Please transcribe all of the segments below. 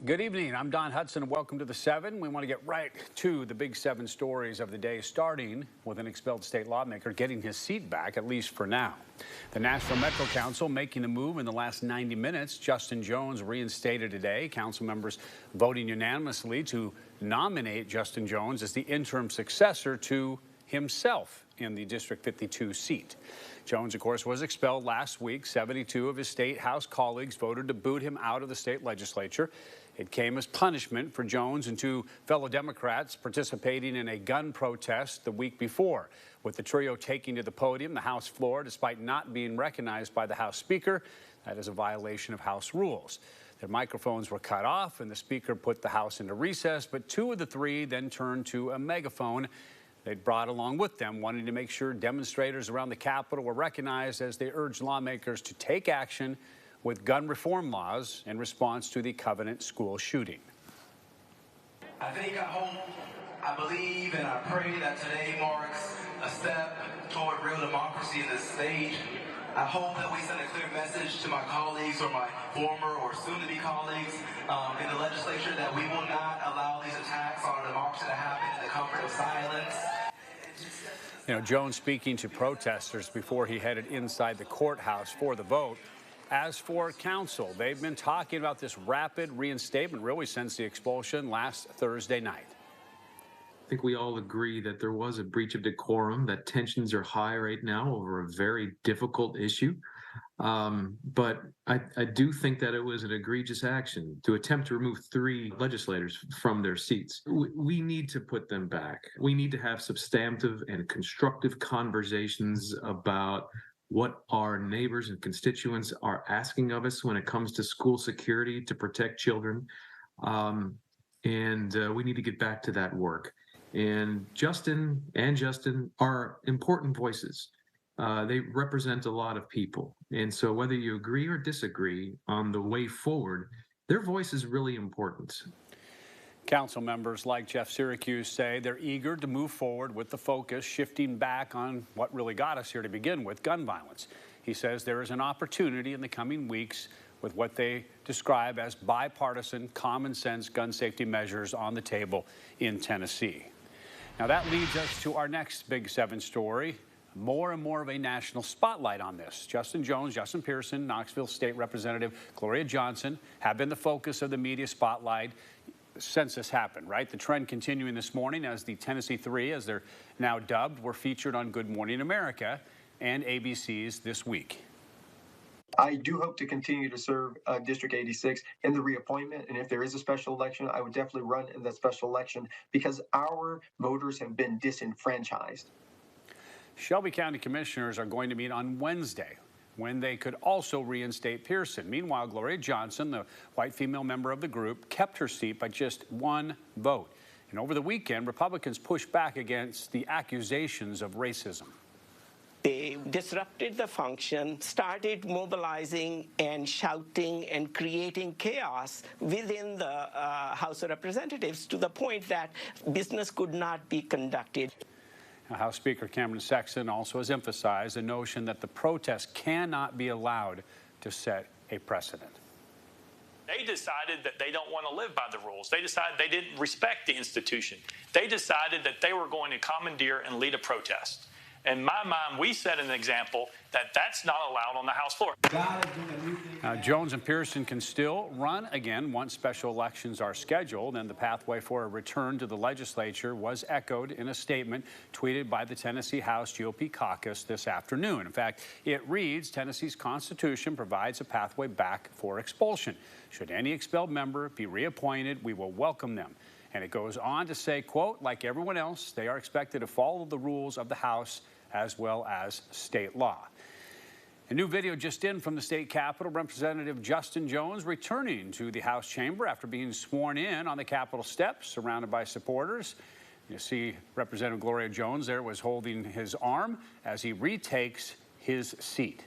Good evening. I'm Don Hudson, and welcome to the 7. We want to get right to the big 7 stories of the day, starting with an expelled state lawmaker getting his seat back, at least for now. The National Metro Council making the move in the last 90 minutes. Justin Jones reinstated today. Council members voting unanimously to nominate Justin Jones as the interim successor to himself in the District 52 seat. Jones, of course, was expelled last week. 72 of his state House colleagues voted to boot him out of the state legislature. It came as punishment for Jones and 2 fellow Democrats participating in a gun protest the week before, with the trio taking to the podium, the House floor, despite not being recognized by the House Speaker. That is a violation of House rules. Their microphones were cut off, and the Speaker put the House into recess, but 2 of the 3 then turned to a megaphone they'd brought along with them, wanting to make sure demonstrators around the Capitol were recognized as they urged lawmakers to take action with gun reform laws in response to the Covenant school shooting. I think, I hope, I believe, and I pray that today marks a step toward real democracy in this stage. I hope that we send a clear message to my colleagues or my former or soon-to-be colleagues in the legislature that we will not allow these attacks on our democracy to happen in the comfort of silence. You know, Jones speaking to protesters before he headed inside the courthouse for the vote. As for council, they've been talking about this rapid reinstatement really since the expulsion last Thursday night. I think we all agree that there was a breach of decorum, that tensions are high right now over a very difficult issue. But I do think that it was an egregious action to attempt to remove 3 legislators from their seats. We need to put them back. We need to have substantive and constructive conversations about what our neighbors and constituents are asking of us when it comes to school security to protect children. And we need to get back to that work. And Justin are important voices. They represent a lot of people. And so whether you agree or disagree on the way forward, their voice is really important. Council members like Jeff Syracuse say they're eager to move forward with the focus shifting back on what really got us here to begin with, gun violence. He says there is an opportunity in the coming weeks with what they describe as bipartisan, common sense gun safety measures on the table in Tennessee. Now that leads us to our next Big 7 story. More and more of a national spotlight on this. Justin Jones, Justin Pearson, Knoxville State Representative Gloria Johnson have been the focus of the media spotlight since this happened, right? The trend continuing this morning as the Tennessee 3, as they're now dubbed, were featured on Good Morning America and ABC's This Week. I do hope to continue to serve District 86 in the reappointment, and if there is a special election, I would definitely run in that special election because our voters have been disenfranchised. Shelby County Commissioners are going to meet on Wednesday, when they could also reinstate Pearson. Meanwhile, Gloria Johnson, the white female member of the group, kept her seat by just 1 vote. And over the weekend, Republicans pushed back against the accusations of racism. They disrupted the function, started mobilizing and shouting and creating chaos within the House of Representatives to the point that business could not be conducted. House Speaker Cameron Sexton also has emphasized the notion that the protest cannot be allowed to set a precedent. They decided that they don't want to live by the rules. They decided they didn't respect the institution. They decided that they were going to commandeer and lead a protest. In my mind, we set an example that that's not allowed on the House floor. Jones and Pearson can still run again once special elections are scheduled, and the pathway for a return to the legislature was echoed in a statement tweeted by the Tennessee House GOP caucus this afternoon. In fact, it reads, Tennessee's Constitution provides a pathway back for expulsion. Should any expelled member be reappointed, we will welcome them. And it goes on to say, quote, like everyone else, they are expected to follow the rules of the House as well as state law. A new video just in from the state capitol, Representative Justin Jones returning to the House chamber after being sworn in on the Capitol steps, surrounded by supporters. You see Representative Gloria Jones there was holding his arm as he retakes his seat.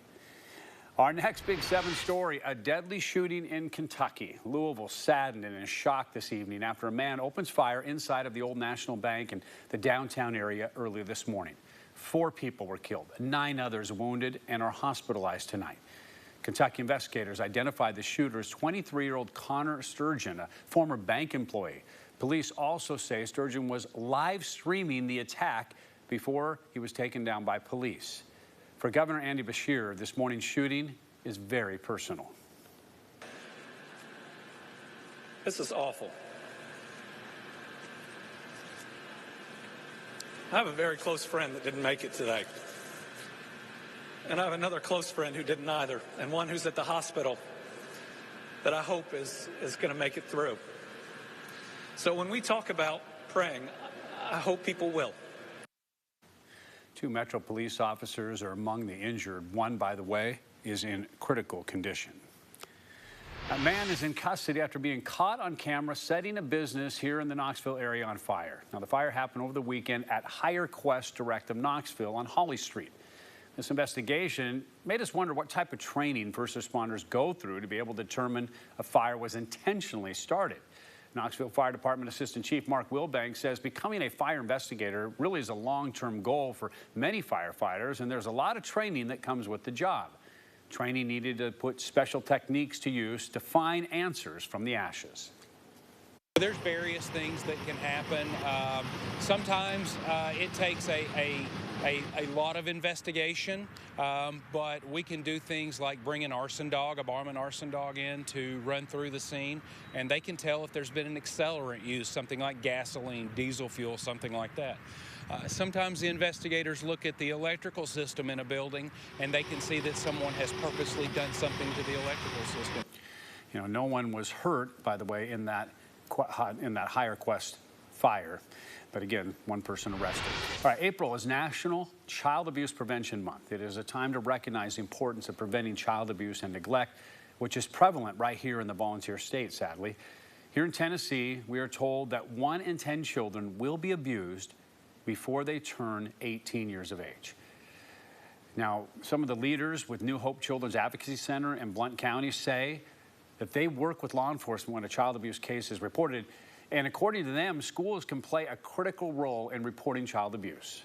Our next Big 7 story, a deadly shooting in Kentucky. Louisville saddened and in shock this evening after a man opens fire inside of the Old National Bank in the downtown area earlier this morning. 4 people were killed, 9 others wounded and are hospitalized tonight. Kentucky investigators identified the shooter as 23-year-old Connor Sturgeon, a former bank employee. Police also say Sturgeon was live streaming the attack before he was taken down by police. For Governor Andy Beshear, this morning's shooting is very personal. This is awful. I have a very close friend that didn't make it today. And I have another close friend who didn't either, and one who's at the hospital that I hope is going to make it through. So when we talk about praying, I hope people will. 2 Metro police officers are among the injured. One, by the way, is in critical condition. A man is in custody after being caught on camera setting a business here in the Knoxville area on fire. Now, the fire happened over the weekend at Higher Quest Direct of Knoxville on Holly Street. This investigation made us wonder what type of training first responders go through to be able to determine a fire was intentionally started. Knoxville Fire Department Assistant Chief Mark Wilbank says becoming a fire investigator really is a long-term goal for many firefighters, and there's a lot of training that comes with the job. Training needed to put special techniques to use to find answers from the ashes. There's various things that can happen. Sometimes it takes a lot of investigation, but we can do things like bring an arson dog, a barman arson dog in to run through the scene, and they can tell if there's been an accelerant used, something like gasoline, diesel fuel, something like that. Sometimes the investigators look at the electrical system in a building, and they can see that someone has purposely done something to the electrical system. You know, no one was hurt, by the way, in that Higher Quest fire. But again, one person arrested. All right, April is National Child Abuse Prevention Month. It is a time to recognize the importance of preventing child abuse and neglect, which is prevalent right here in the volunteer state, sadly. Here in Tennessee, we are told that 1 in 10 children will be abused before they turn 18 years of age. Now, some of the leaders with New Hope Children's Advocacy Center in Blount County say that they work with law enforcement when a child abuse case is reported. And according to them, schools can play a critical role in reporting child abuse.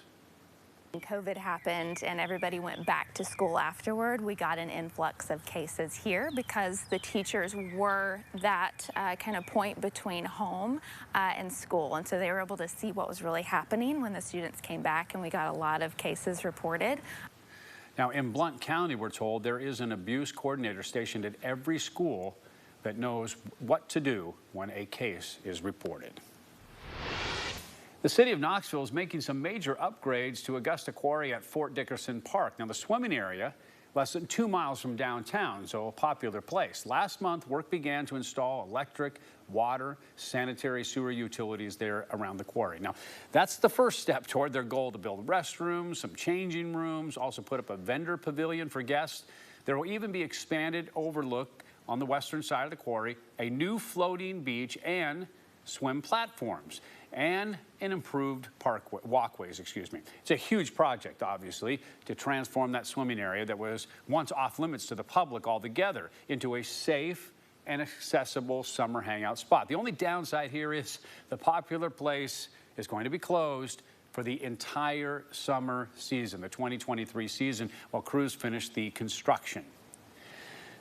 COVID happened and everybody went back to school afterward. We got an influx of cases here because the teachers were that kind of point between home and school. And so they were able to see what was really happening when the students came back, and we got a lot of cases reported. Now, in Blount County, we're told there is an abuse coordinator stationed at every school that knows what to do when a case is reported. The city of Knoxville is making some major upgrades to Augusta Quarry at Fort Dickerson Park. Now, the swimming area, less than 2 miles from downtown, so a popular place. Last month, work began to install electric, water, sanitary sewer utilities there around the quarry. Now, that's the first step toward their goal to build restrooms, some changing rooms, also put up a vendor pavilion for guests. There will even be expanded overlook on the western side of the quarry, a new floating beach and swim platforms, and an improved walkways. It's a huge project, obviously, to transform that swimming area that was once off limits to the public altogether into a safe and accessible summer hangout spot. The only downside here is the popular place is going to be closed for the entire summer season, the 2023 season, while crews finish the construction.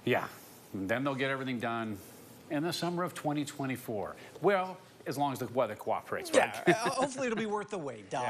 Yeah, and then they'll get everything done in the summer of 2024. Well, as long as the weather cooperates, right? Yeah, hopefully it'll be worth the wait, Don. Yeah.